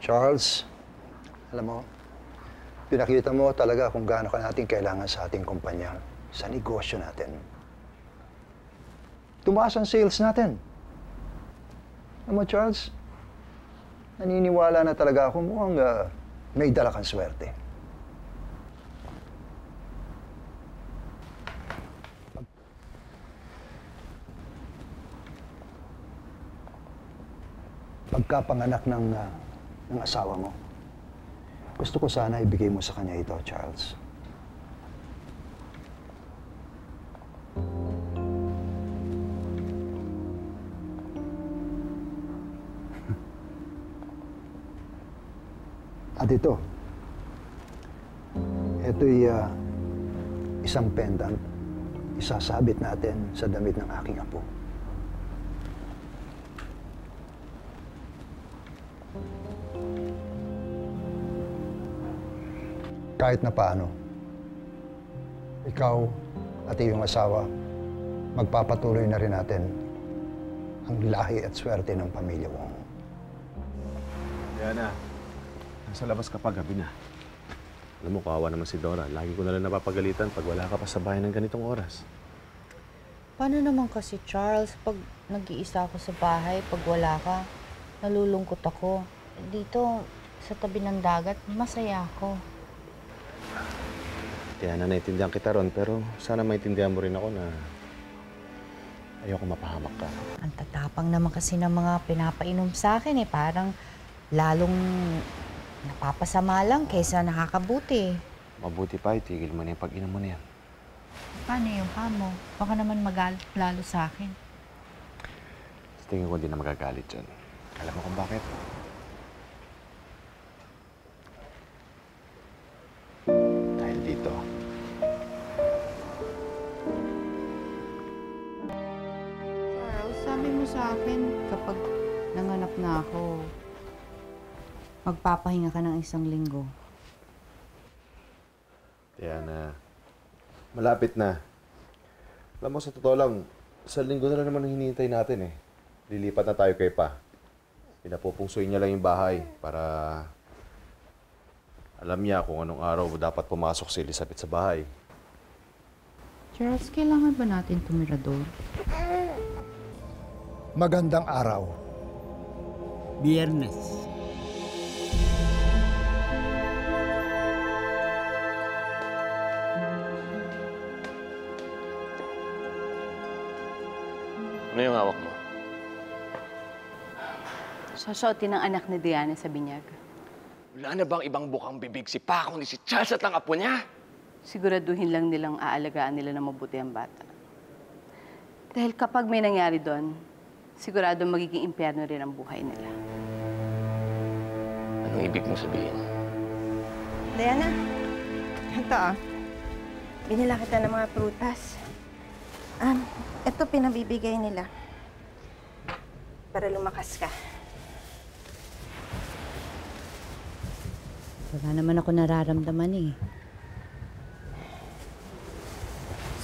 Charles, alam mo, pinakita mo talaga kung gaano ka natin kailangan sa ating kumpanya, sa negosyo natin. Tumaas ang sales natin. Alam mo, Charles, naniniwala na talaga ako mukhang may dala kang swerte. Pagkapanganak ng asawa mo, gusto ko sana ibigay mo sa kanya ito, Charles. At ito'y isang pendant. Isasabit natin sa damit ng aking apo. Kahit na paano, ikaw at iyong asawa, magpapatuloy na rin natin ang lahi at swerte ng pamilya Wong. Diana, nasa labas ka pa, gabi na. Alam mo, kawawa naman si Dora. Lagi ko na lang napapagalitan pag wala ka pa sa bahay ng ganitong oras. Paano naman kasi, Charles, pag nag-iisa ako sa bahay, pag wala ka, nalulungkot ako. Dito, sa tabi ng dagat, masaya ako. Diana, naiintindihan kita ron, pero sana maintindihan mo rin ako na ayoko mapahamak ka. Ang tatapang naman kasi ng mga pinapainom sa akin parang lalong napapasama lang kaysa nakakabuti. Mabuti pa, itigil mo na yung pag-inom mo na yan. Paano yung mo? Baka naman magalit lalo sa akin. Sa tingin ko hindi na magagalit dyan. Alam mo kung bakit? Dahil dito. Charles, sabi mo sa akin kapag nanganak na ako, magpapahinga ka ng 1 linggo. Diana, malapit na. Alam mo, sa totoo lang, 1 linggo na lang naman ang hinihintay natin eh. Lilipat na tayo kay Pa. Pinapupungsoy niya lang yung bahay para alam niya kung anong araw dapat pumasok si Elizabeth sa bahay. Charles, kailangan ba natin tumira doon? Magandang araw. Biyernes. Ano yung hawak mo? Susuotin ng anak ni Diana sa binyag. Wala na bang ibang bukang bibig si Paco ni si Charles at ang apo niya? Siguraduhin lang nilang aalagaan nila na mabuti ang bata. Dahil kapag may nangyari doon, sigurado magiging impyerno rin ang buhay nila. Anong ibig mong sabihin? Diana, ito binila kita ng mga prutas. Ito pinabibigay nila. Para lumakas ka. Wala naman ako nararamdaman eh.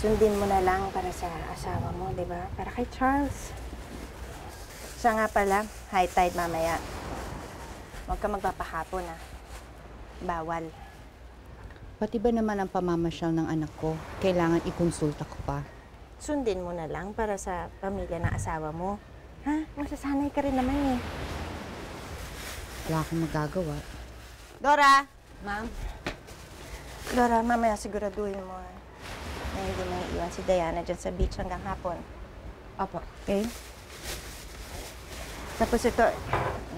Sundin mo na lang para sa asawa mo, di ba? Para kay Charles. Siya nga pala, high tide mamaya. Huwag ka magpapahapon, Bawal. Pati ba naman ang pamamasyal ng anak ko, kailangan ikonsulta ko pa? Sundin mo na lang para sa pamilya ng asawa mo. Ha? Masasanay ka rin naman eh. Wala akong magagawa. Dora! Ma'am? Dora, mamaya siguraduhin mo na hindi may iwan si Diana dyan sa beach hanggang hapon. Opo. Okay? Tapos ito,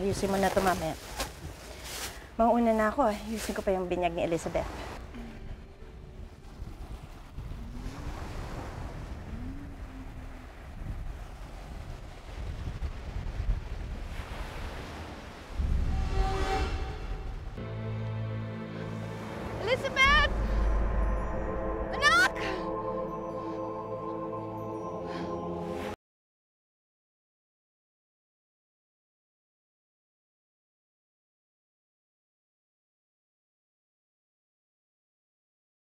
ayusin mo na ito mamaya. Mauuna na ako. Ayusin ko pa yung binyag ni Elizabeth. Elizabeth!